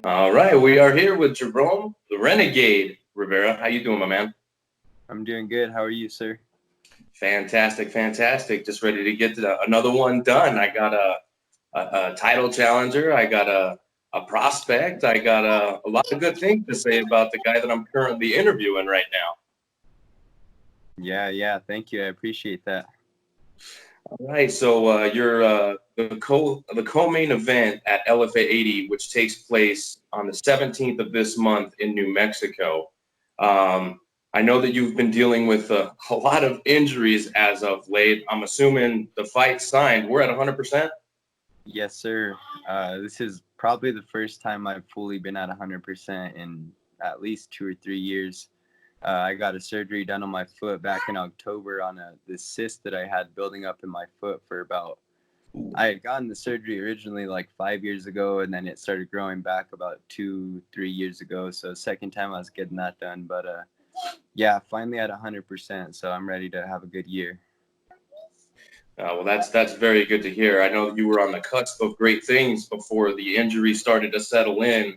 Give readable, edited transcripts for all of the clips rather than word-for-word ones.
All right, we are here with Jerome, the Renegade Rivera. How you doing, my man? I'm doing good. How are you, sir? Fantastic, fantastic. Just ready to get to another one done. I got a title challenger. I got a prospect. I got a lot of good things to say about the guy that I'm currently interviewing right now. Yeah. Thank you. I appreciate that. All right, so you're the co-main event at LFA 80, which takes place on the 17th of this month in New Mexico. I know that you've been dealing with a lot of injuries as of late. I'm assuming the fight signed. We're at 100%. Yes, sir. This is probably the first time I've fully been at 100% in at least 2 or 3 years. I got a surgery done on my foot back in October on this cyst that I had building up in my foot for about. I had gotten the surgery originally like 5 years ago, and then it started growing back about 2, 3 years ago. So second time I was getting that done, but yeah, finally at 100%. So I'm ready to have a good year. Well, that's very good to hear. I know you were on the cusp of great things before the injury started to settle in,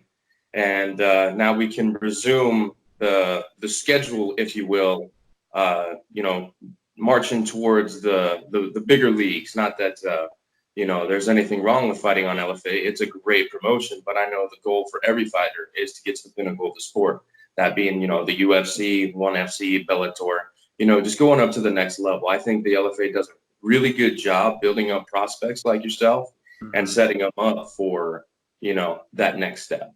and now we can resume the schedule, if you will. You know, marching towards the bigger leagues. Not that there's anything wrong with fighting on LFA. It's a great promotion, but I know the goal for every fighter is to get to the pinnacle of the sport. That being, the UFC, ONE FC, Bellator. Just going up to the next level. I think the LFA does a really good job building up prospects like yourself and Mm-hmm. setting them up for, that next step.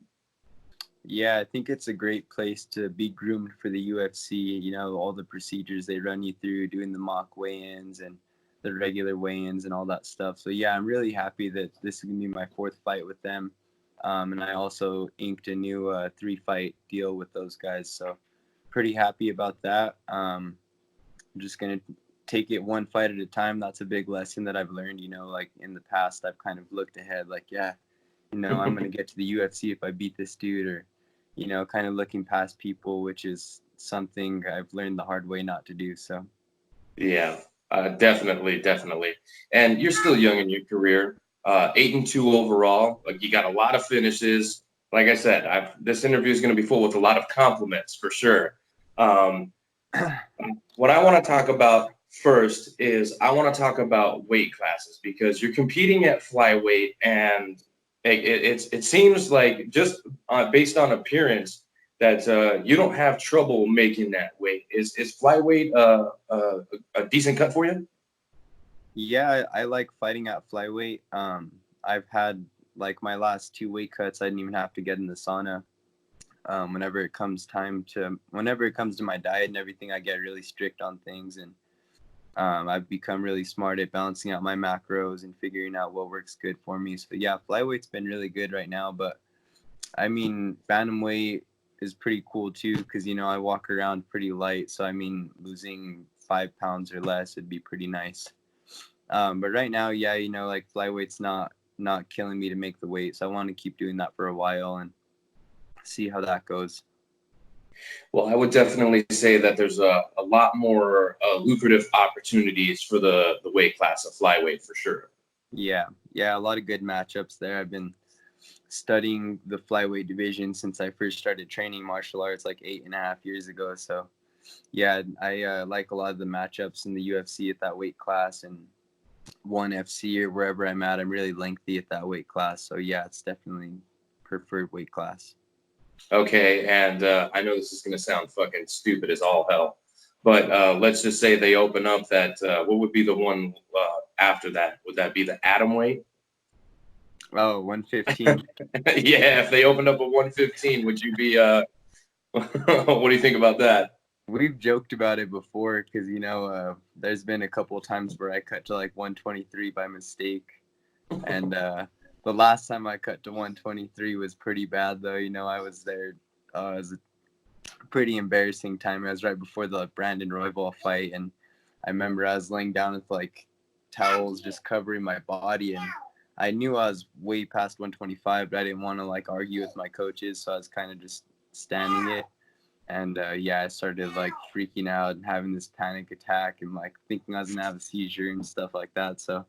Yeah, I think it's a great place to be groomed for the UFC. All the procedures they run you through, doing the mock weigh-ins and the regular weigh-ins and all that stuff. So yeah, I'm really happy that this is gonna be my fourth fight with them. And I also inked a new 3-fight deal with those guys. So pretty happy about that. I'm just gonna take it one fight at a time. That's a big lesson that I've learned. Like in the past, I've kind of looked ahead, like, yeah, I'm going to get to the UFC if I beat this dude, or, kind of looking past people, which is something I've learned the hard way not to do. So, Yeah, definitely, definitely. And you're still young in your career. 8-2 overall. Like you got a lot of finishes. Like I said, this interview is going to be full with a lot of compliments for sure. Um, what I want to talk about first is I want to talk about weight classes because you're competing at flyweight, and it seems like just based on appearance that you don't have trouble making that weight. Is flyweight a decent cut for you? yeah, I like fighting at flyweight. I've had like my last 2 weight cuts, I didn't even have to get in the sauna. Whenever it comes to my diet and everything, I get really strict on things, and I've become really smart at balancing out my macros and figuring out what works good for me. So yeah, flyweight's been really good right now, but I mean, bantamweight is pretty cool too because I walk around pretty light. So I mean, losing 5 pounds or less would be pretty nice. But right now, yeah, like flyweight's not killing me to make the weight, so I want to keep doing that for a while and see how that goes. Well, I would definitely say that there's a lot more lucrative opportunities for the weight class of flyweight for sure. Yeah, a lot of good matchups there. I've been studying the flyweight division since I first started training martial arts like 8.5 years ago. So yeah, I like a lot of the matchups in the UFC at that weight class, and ONE FC or wherever I'm at. I'm really lengthy at that weight class. So yeah, it's definitely preferred weight class. Okay, and I know this is going to sound fucking stupid as all hell, but let's just say they open up that. What would be the one after that? Would that be the atom weight? Oh, 115. Yeah, if they opened up a 115, would you be? What do you think about that? We've joked about it before because there's been a couple of times where I cut to like 123 by mistake, and the last time I cut to 123 was pretty bad though. I was there. It was a pretty embarrassing time. It was right before the Brandon Royval fight, and I remember I was laying down with like towels just covering my body, and I knew I was way past 125, but I didn't want to like argue with my coaches, so I was kind of just standing it. And yeah, I started like freaking out and having this panic attack and like thinking I was gonna have a seizure and stuff like that. So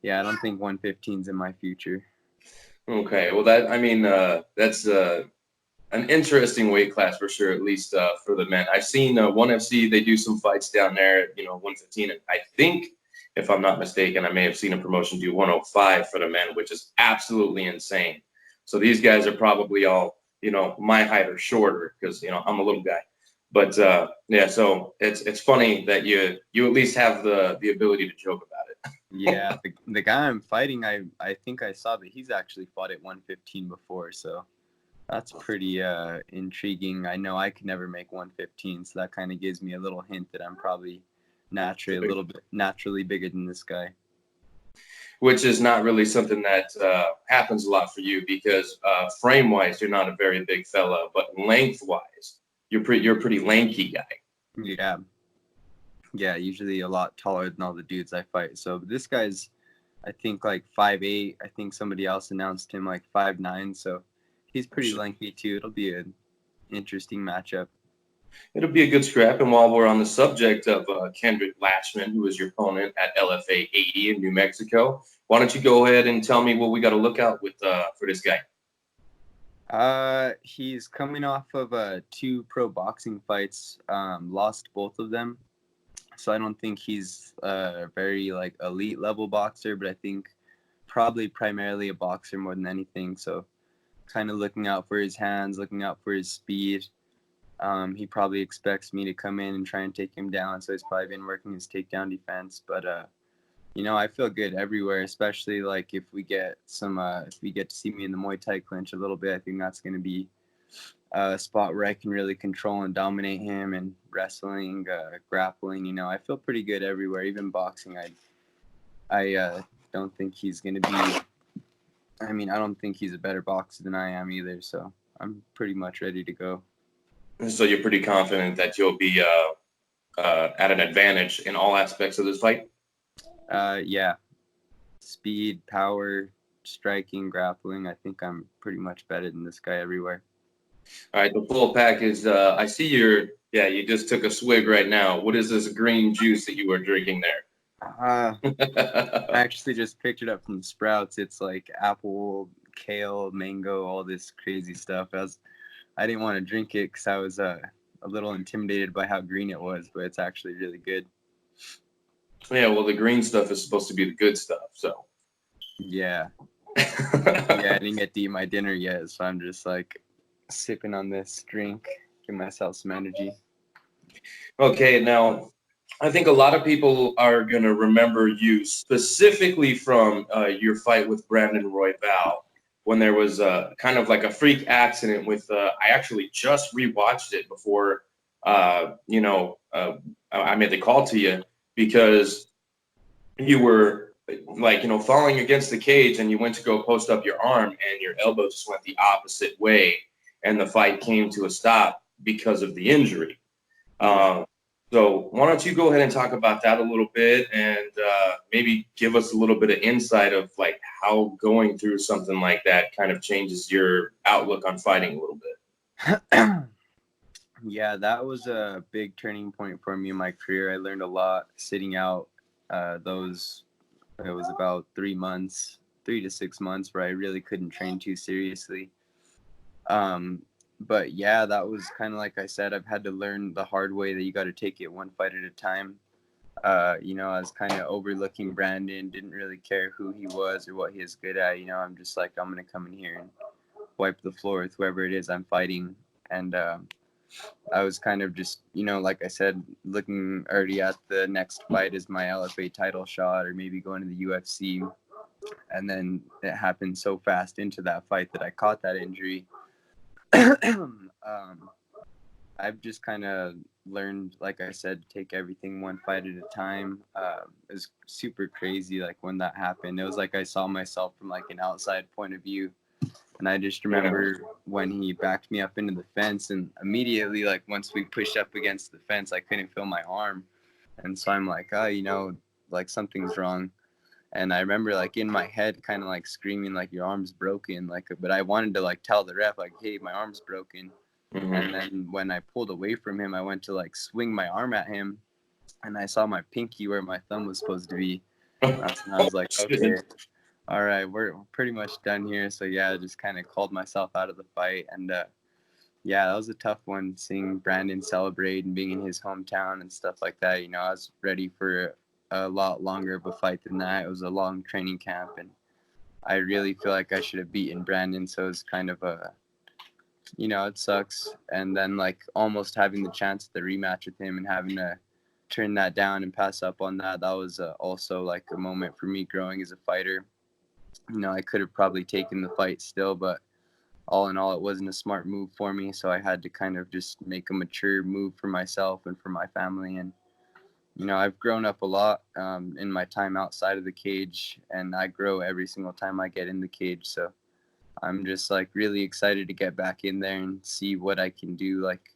yeah, I don't think 115's in my future. Okay, well that's an interesting weight class for sure, at least for the men. I've seen ONE FC, they do some fights down there at 115, and I think, if I'm not mistaken, I may have seen a promotion do 105 for the men, which is absolutely insane. So these guys are probably all my height or shorter because I'm a little guy. But yeah, so it's funny that you at least have the ability to joke about it. Yeah, the guy I'm fighting, I think I saw that he's actually fought at 115 before, so that's pretty intriguing. I know I could never make 115, so that kind of gives me a little hint that I'm probably naturally a little bit naturally bigger than this guy. Which is not really something that happens a lot for you because frame-wise, you're not a very big fella, but length-wise, you're a pretty lanky guy. Yeah. Yeah, usually a lot taller than all the dudes I fight. So this guy's, I think, like 5'8". I think somebody else announced him like 5'9". So he's pretty lengthy too. It'll be an interesting matchup. It'll be a good scrap. And while we're on the subject of Kendrick Latchman, who is your opponent at LFA 80 in New Mexico, why don't you go ahead and tell me what we got to look out with for this guy? He's coming off of 2 pro boxing fights. Lost both of them. So I don't think he's a very like elite level boxer, but I think probably primarily a boxer more than anything. So kind of looking out for his hands, looking out for his speed. He probably expects me to come in and try and take him down. So he's probably been working his takedown defense. But I feel good everywhere, especially like if we get to see me in the Muay Thai clinch a little bit. I think that's going to be a spot where I can really control and dominate him, and wrestling, grappling. I feel pretty good everywhere, even boxing. I don't think he's going to be. I mean, I don't think he's a better boxer than I am either. So I'm pretty much ready to go. So you're pretty confident that you'll be at an advantage in all aspects of this fight? Yeah. Speed, power, striking, grappling. I think I'm pretty much better than this guy everywhere. All right, the full pack is, I see you just took a swig right now. What is this green juice that you are drinking there? I actually just picked it up from Sprouts. It's like apple, kale, mango, all this crazy stuff. I didn't want to drink it because I was a little intimidated by how green it was, but it's actually really good. Yeah, well, the green stuff is supposed to be the good stuff, so. Yeah. Yeah, I didn't get to eat my dinner yet, so I'm just like sipping on this drink, give myself some energy. Okay, now I think a lot of people are going to remember you specifically from your fight with Brandon Royval when there was kind of like a freak accident with, I actually just rewatched it before, I made the call to you because you were like, falling against the cage and you went to go post up your arm and your elbow just went the opposite way and the fight came to a stop because of the injury. So why don't you go ahead and talk about that a little bit and maybe give us a little bit of insight of like how going through something like that kind of changes your outlook on fighting a little bit. Yeah, that was a big turning point for me in my career. I learned a lot sitting out it was about 3 to 6 months where I really couldn't train too seriously. But yeah, that was kind of like I said, I've had to learn the hard way that you got to take it one fight at a time. I was kind of overlooking Brandon, didn't really care who he was or what he is good at. I'm just like, I'm going to come in here and wipe the floor with whoever it is I'm fighting. And I was kind of just, like I said, looking already at the next fight as my LFA title shot or maybe going to the UFC. And then it happened so fast into that fight that I caught that injury. I've just kind of learned, like I said, to take everything one fight at a time. It was super crazy. Like when that happened, it was like I saw myself from like an outside point of view. And I just remember when he backed me up into the fence and immediately, like once we pushed up against the fence, I couldn't feel my arm. And so I'm like, like something's wrong. And I remember like in my head kind of like screaming like your arm's broken, but I wanted to like tell the ref like, hey, my arm's broken. Mm-hmm. And then when I pulled away from him, I went to like swing my arm at him and I saw my pinky where my thumb was supposed to be. And I was like, okay. All right, we're pretty much done here. So yeah, I just kind of called myself out of the fight, and yeah, that was a tough one. Seeing Brandon celebrate and being in his hometown and stuff like that. I was ready for a lot longer of a fight than that. It was a long training camp, and I really feel like I should have beaten Brandon. So it's kind of it sucks. And then like almost having the chance at the rematch with him and having to turn that down and pass up on that. That was also like a moment for me growing as a fighter. I could have probably taken the fight still, but all in all, it wasn't a smart move for me. So I had to kind of just make a mature move for myself and for my family. And, I've grown up a lot in my time outside of the cage, and I grow every single time I get in the cage. So I'm just like really excited to get back in there and see what I can do. Like,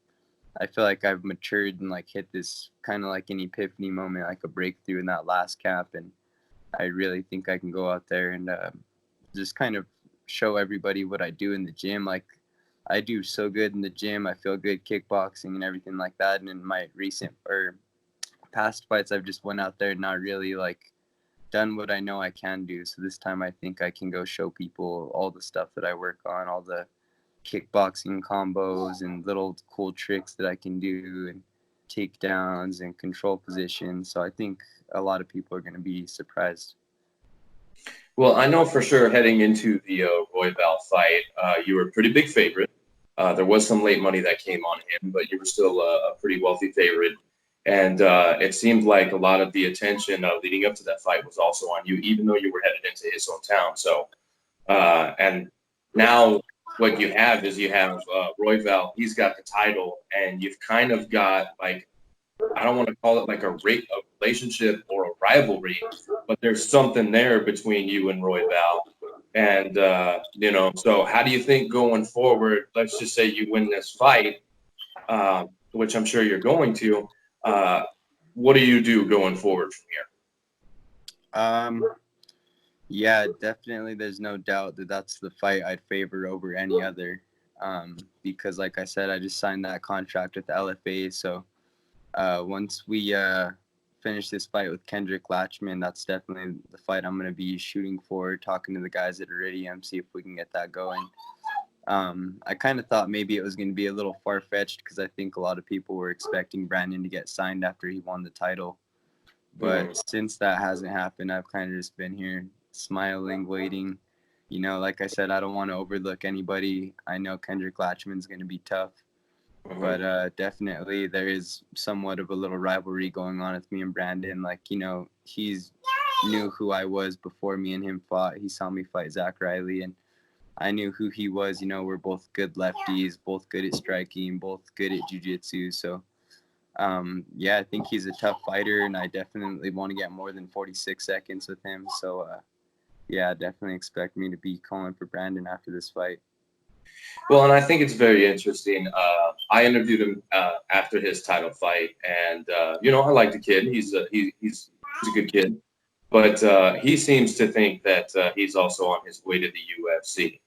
I feel like I've matured and like hit this kind of like an epiphany moment, like a breakthrough in that last cap. And I really think I can go out there and just kind of show everybody what I do in the gym. Like, I do so good in the gym. I feel good kickboxing and everything like that. And in my recent or past fights, I've just went out there and not really like done what I know I can do. So this time I think I can go show people all the stuff that I work on, all the kickboxing combos and little cool tricks that I can do and takedowns and control positions. So I think a lot of people are going to be surprised. Well, I know for sure heading into the Royval fight, you were a pretty big favorite. There was some late money that came on him, but you were still a pretty wealthy favorite. And it seemed like a lot of the attention leading up to that fight was also on you, even though you were headed into his hometown. So, and now what you have is you have Royval. He's got the title, and you've kind of got like, I don't want to call it like a relationship or a rivalry, but there's something there between you and Royval. And, so how do you think going forward, let's just say you win this fight, which I'm sure you're going to, what do you do going forward from Um, yeah, definitely. There's no doubt that that's the fight I'd favor over any other. Because like I said, I just signed that contract with LFA. So once we finish this fight with Kendrick Latchman, that's definitely the fight I'm going to be shooting for, talking to the guys at Iridium, see if we can get that going. I kind of thought maybe it was going to be a little far-fetched because I think a lot of people were expecting Brandon to get signed after he won the title. But since that hasn't happened, I've kind of just been here smiling, waiting. Like I said, I don't want to overlook anybody. I know Kendrick Latchman's going to be tough. here? But definitely there is somewhat of a little rivalry going on with me and Brandon. Like, he's knew who I was before me and him fought. He saw me fight Zach Riley, and I knew who he was. We're both good lefties, both good at striking, both good at jiu-jitsu. So, yeah, I think he's a tough fighter, and I definitely want to get more than 46 seconds with him. So, yeah, definitely expect me to be calling for Brandon after this fight. Well, and I think it's very interesting. I interviewed him after his title fight, and I like the kid. He's a good kid, but he seems to think that he's also on his way to the UFC.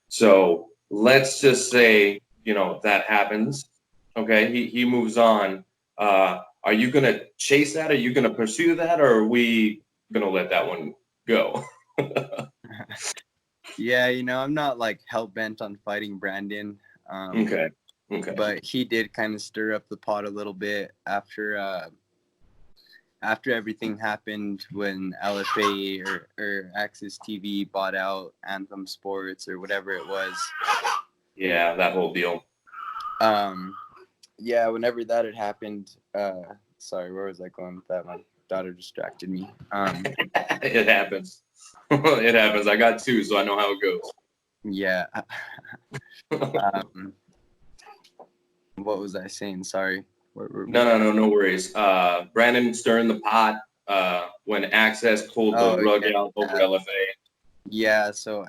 So let's just say that happens. Okay, he moves on. Are you gonna chase that? Are you gonna pursue that, or are we gonna let that one go? Yeah, I'm not like hell bent on fighting Brandon. Okay. Okay. But he did kind of stir up the pot a little bit after everything happened when LFA or Access TV bought out Anthem Sports or whatever it was. Yeah, that whole deal. Yeah, whenever that had happened, sorry, where was I going with that? My daughter distracted me. It happens. It happens. I got two, so I know how it goes. Yeah. What was I saying? Sorry. No worries. Brandon stirring the pot when Access pulled the rug out over LFA. Yeah, so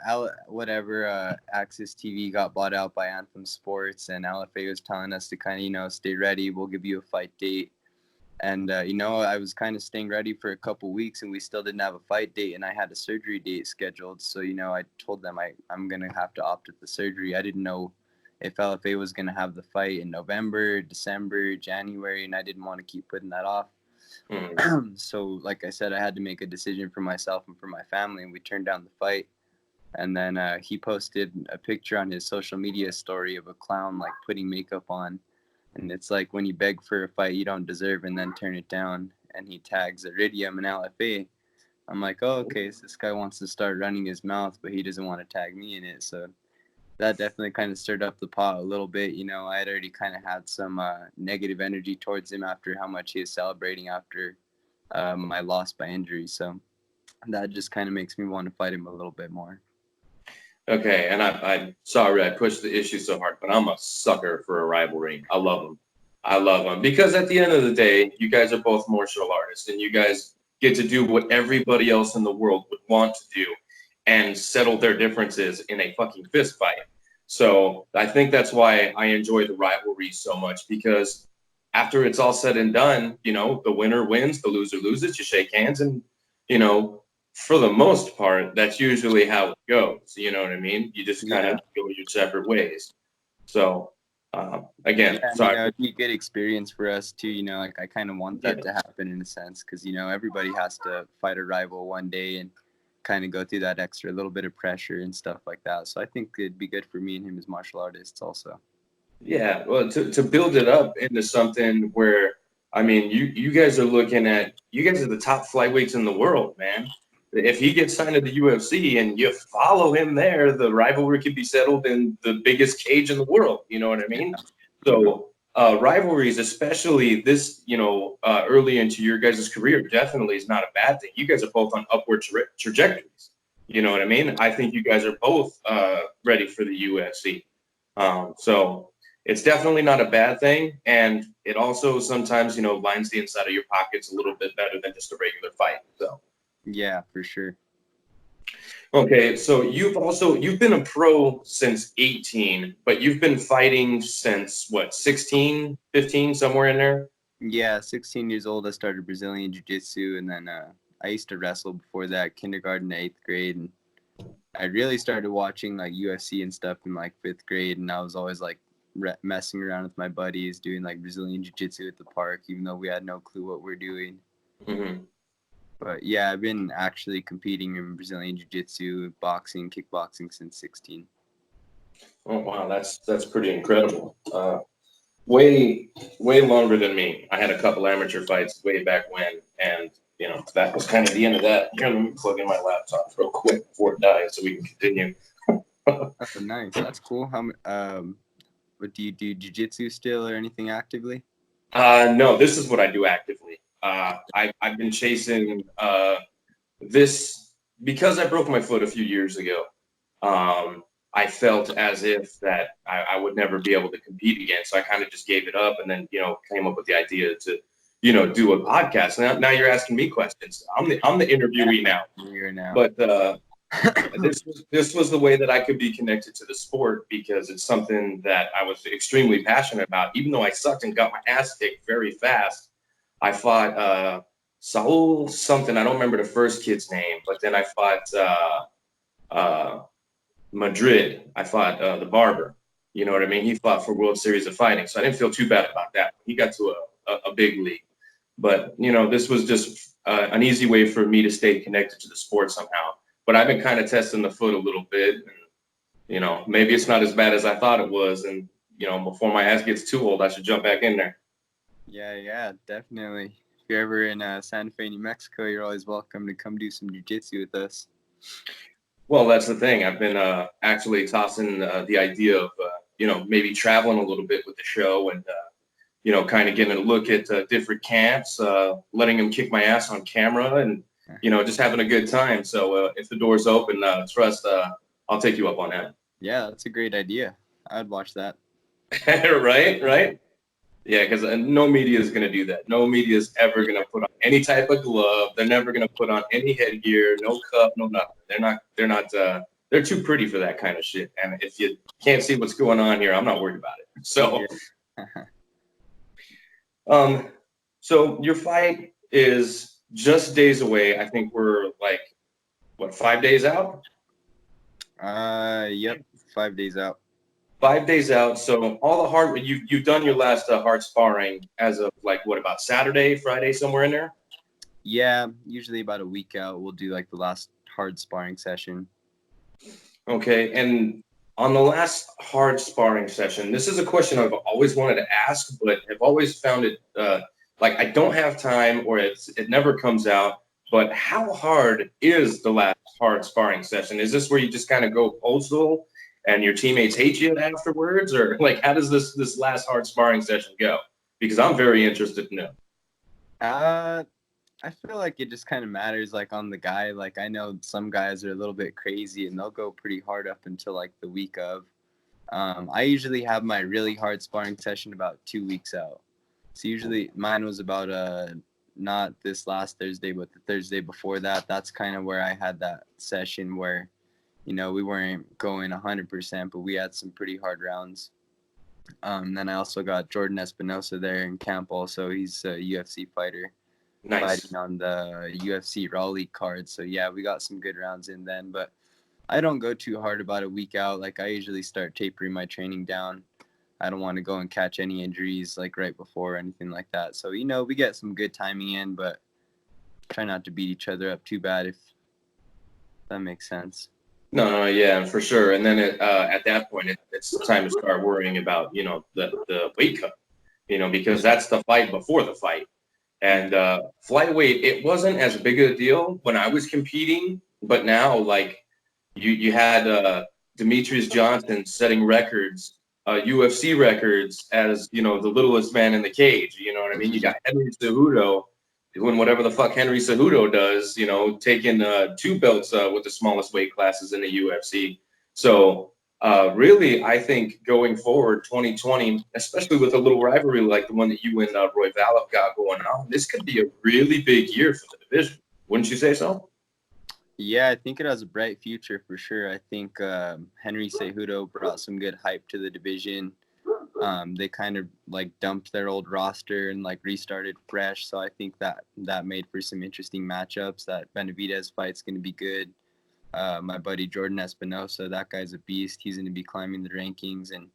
whatever Access TV got bought out by Anthem Sports, and LFA was telling us to kind of stay ready. We'll give you a fight date. And I was kind of staying ready for a couple weeks, and we still didn't have a fight date, and I had a surgery date scheduled. So I told them I'm gonna have to opt at the surgery. I didn't know if LFA was gonna have the fight in November, December, January, and I didn't want to keep putting that off. So, like I said, I had to make a decision for myself and for my family, and we turned down the fight. And then he posted a picture on his social media story of a clown like putting makeup on, and it's like when you beg for a fight you don't deserve and then turn it down. And he tags Iridium and LFA. I'm like, oh, okay, so this guy wants to start running his mouth, but he doesn't want to tag me in it. So that definitely kind of stirred up the pot a little bit. You know, I had already kind of had some negative energy towards him after how much he is celebrating after my loss by injury. So that just kind of makes me want to fight him a little bit more. Okay, and I'm sorry I pushed the issue so hard, but I'm a sucker for a rivalry. I love them. I love them because at the end of the day, you guys are both martial artists, and you guys get to do what everybody else in the world would want to do and settle their differences in a fucking fist fight. So I think that's why I enjoy the rivalry so much, because after it's all said and done, you know, the winner wins, the loser loses, you shake hands, and, you know, for the most part, that's usually how it goes. You know what I mean? You just kind of go your separate ways. So, again, sorry. You know, it'd be a good experience for us too. You know, like I kind of want that to happen in a sense, because, you know, everybody has to fight a rival one day and kind of go through that extra little bit of pressure and stuff like that. So I think it'd be good for me and him as martial artists also. Yeah, well, to build it up into something where, I mean, you guys are looking at, you guys are the top flyweights in the world, man. If he gets signed to the UFC and you follow him there, the rivalry could be settled in the biggest cage in the world. You know what I mean? So rivalries, especially this, you know, early into your guys' career, definitely is not a bad thing. You guys are both on upward trajectories. You know what I mean? I think you guys are both ready for the UFC. So it's definitely not a bad thing. And it also sometimes, you know, lines the inside of your pockets a little bit better than just a regular fight. So. Yeah, for sure. Okay, so you've been a pro since 18, but you've been fighting since what, 16, 15, somewhere in there? Yeah, 16 years old, I started Brazilian Jiu-Jitsu, and then I used to wrestle before that, kindergarten to 8th grade, and I really started watching like UFC and stuff in like 5th grade, and I was always like messing around with my buddies, doing like Brazilian Jiu-Jitsu at the park, even though we had no clue what we're doing. Mm-hmm. But yeah, I've been actually competing in Brazilian Jiu-Jitsu, boxing, kickboxing since 16. Oh wow, that's pretty incredible. Way longer than me. I had a couple amateur fights way back when, and you know that was kind of the end of that. Here, let me plug in my laptop real quick before it dies, so we can continue. Oh, nice. That's cool. But do you do jiu-jitsu still or anything actively? No, this is what I do actively. I've been chasing this because I broke my foot a few years ago. I felt as if that I would never be able to compete again. So I kind of just gave it up, and then, you know, came up with the idea to, you know, do a podcast. Now you're asking me questions. I'm the interviewee now. But this was the way that I could be connected to the sport, because it's something that I was extremely passionate about. Even though I sucked and got my ass kicked very fast, I fought Saul something. I don't remember the first kid's name, but then I fought Madrid. I fought the Barber. You know what I mean? He fought for World Series of Fighting, so I didn't feel too bad about that. He got to a big league. But, you know, this was just an easy way for me to stay connected to the sport somehow. But I've been kind of testing the foot a little bit. And, you know, maybe it's not as bad as I thought it was. And, you know, before my ass gets too old, I should jump back in there. Yeah, definitely. If you're ever in Santa Fe, New Mexico, you're always welcome to come do some jiu-jitsu with us. Well, that's the thing. I've been actually tossing the idea of, you know, maybe traveling a little bit with the show and, you know, kind of getting a look at different camps, letting them kick my ass on camera and, you know, just having a good time. So if the door's open, trust, I'll take you up on that. Yeah, that's a great idea. I'd watch that. Right? Yeah, because no media is going to do that. No media is ever going to put on any type of glove. They're never going to put on any headgear, no cup, no nothing. They're too pretty for that kind of shit. And if you can't see what's going on here, I'm not worried about it. So, so your fight is just days away. I think we're like, what, 5 days out? Yep, 5 days out. 5 days out. So all the hard you've done your last hard sparring as of like what, about Saturday, Friday, somewhere in there? Yeah, usually about a week out, we'll do like the last hard sparring session. Okay, and on the last hard sparring session, this is a question I've always wanted to ask, but have always found it like I don't have time or it never comes out. But how hard is the last hard sparring session? Is this where you just kind of go postal and your teammates hate you afterwards, or like how does this last hard sparring session go? Because I'm very interested to know. I feel like it just kind of matters, like, on the guy. Like, I know some guys are a little bit crazy and they'll go pretty hard up until like the week of. I usually have my really hard sparring session about 2 weeks out. So usually mine was about not this last Thursday, but the Thursday before that. That's kind of where I had that session where, we weren't going 100%, but we had some pretty hard rounds. Then I also got Jordan Espinosa there in camp also. He's a UFC fighter. Nice. Fighting on the UFC Raleigh card. So yeah, we got some good rounds in then, but I don't go too hard about a week out. Like, I usually start tapering my training down. I don't want to go and catch any injuries like right before or anything like that. So, we get some good timing in, but try not to beat each other up too bad, if that makes sense. No, yeah, for sure. And then at that point, it's time to start worrying about, the weight cut, because that's the fight before the fight. And flyweight, it wasn't as big a deal when I was competing, but now, like, you had Demetrius Johnson setting records, UFC records as, the littlest man in the cage. You know what I mean? You got Henry Cejudo doing whatever the fuck Henry Cejudo does, taking 2 belts with the smallest weight classes in the UFC. So really, I think going forward, 2020, especially with a little rivalry like the one that you and Roy Valov got going on, this could be a really big year for the division. Wouldn't you say so? Yeah, I think it has a bright future for sure. I think Henry Cejudo brought some good hype to the division. They kind of like dumped their old roster and like restarted fresh. So I think that made for some interesting matchups. That Benavidez fight's going to be good. My buddy Jordan Espinosa, that guy's a beast. He's going to be climbing the rankings. And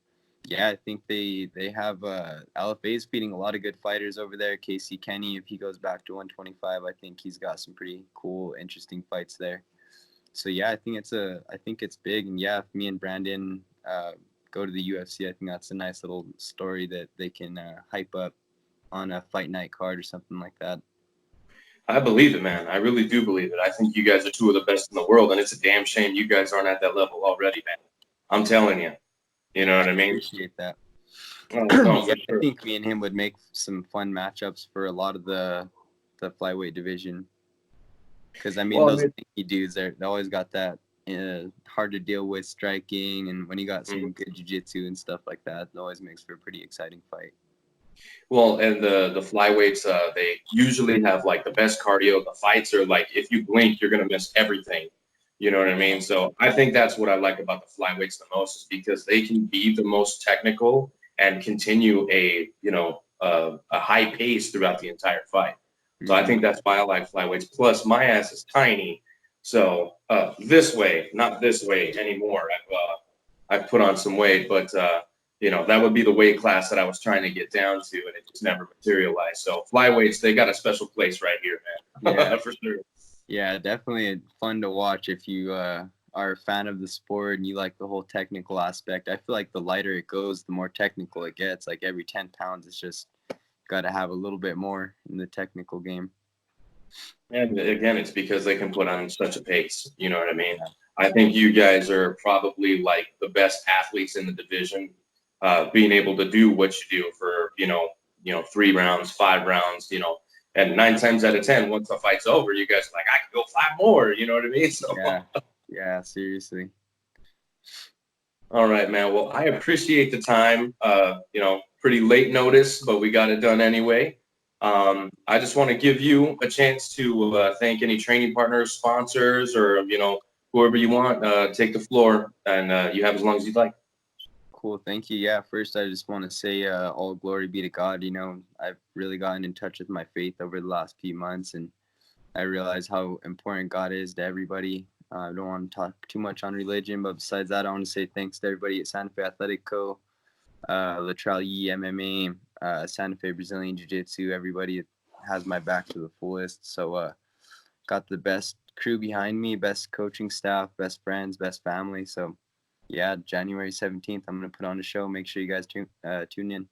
yeah, I think they have LFA is feeding a lot of good fighters over there. Casey Kenny, if he goes back to 125, I think he's got some pretty cool, interesting fights there. So yeah, I think it's big. And yeah, if me and Brandon go to the UFC, I think that's a nice little story that they can hype up on a fight night card or something like that. I believe it, man. I really do believe it. I think you guys are 2 of the best in the world, and it's a damn shame you guys aren't at that level already, man. I'm telling you. You know what I mean? Appreciate that. Oh, Yeah, sure. I think me and him would make some fun matchups for a lot of the flyweight division. Because those sneaky dudes, they always got that hard to deal with striking, and when you got some good jiu-jitsu and stuff like that, it always makes for a pretty exciting fight. Well, and the flyweights, they usually have like the best cardio. The fights are like, if you blink, you're gonna miss everything. You know what I mean? So I think that's what I like about the flyweights the most, is because they can be the most technical and continue a high pace throughout the entire fight. So I think that's why I like flyweights. Plus, my ass is tiny, so this way, not this way anymore. I've put on some weight, but that would be the weight class that I was trying to get down to, and it just never materialized. So flyweights, they got a special place right here, man. Yeah, for sure. Yeah, definitely fun to watch if you are a fan of the sport and you like the whole technical aspect. I feel like the lighter it goes, the more technical it gets. Like every 10 pounds, it's just got to have a little bit more in the technical game. And again, it's because they can put on such a pace. You know what I mean? I think you guys are probably like the best athletes in the division, being able to do what you do for 3 rounds, 5 rounds, and 9 times out of 10, once the fight's over, you guys are like, I can go 5 more. You know what I mean? So yeah, seriously. All right, man. Well, I appreciate the time. Pretty late notice, but we got it done anyway. I just want to give you a chance to thank any training partners, sponsors, or whoever you want. Take the floor, and you have as long as you'd like. Cool, thank you. Yeah, first I just want to say all glory be to God. I've really gotten in touch with my faith over the last few months, and I realize how important God is to everybody. I don't want to talk too much on religion, but besides that, I want to say thanks to everybody at Santa Fe Athletic Co., Latrell Yi MMA, Santa Fe Brazilian Jiu-Jitsu. Everybody has my back to the fullest. So got the best crew behind me, best coaching staff, best friends, best family. So yeah, January 17th, I'm going to put on a show. Make sure you guys tune in.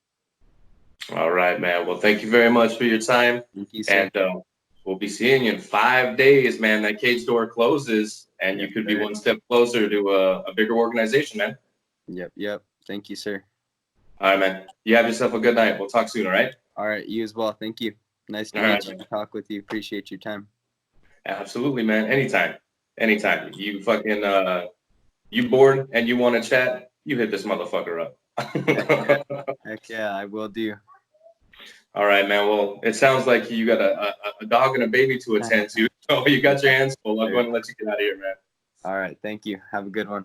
All right, man. Well, thank you very much for your time. Thank you, sir. And we'll be seeing you in 5 days, man. That cage door closes, and you could be one step closer to a bigger organization, man. Yep. Thank you, sir. All right, man. You have yourself a good night. We'll talk soon, all right? All right, you as well. Thank you. Nice to meet you. Talk with you. Appreciate your time. Absolutely, man. Anytime. You fucking you bored and you want to chat, you hit this motherfucker up. Heck yeah, I will do. All right, man. Well, it sounds like you got a dog and a baby to attend to. So you got your hands full. I'll go ahead and let you get out of here, man. All right. Thank you. Have a good one.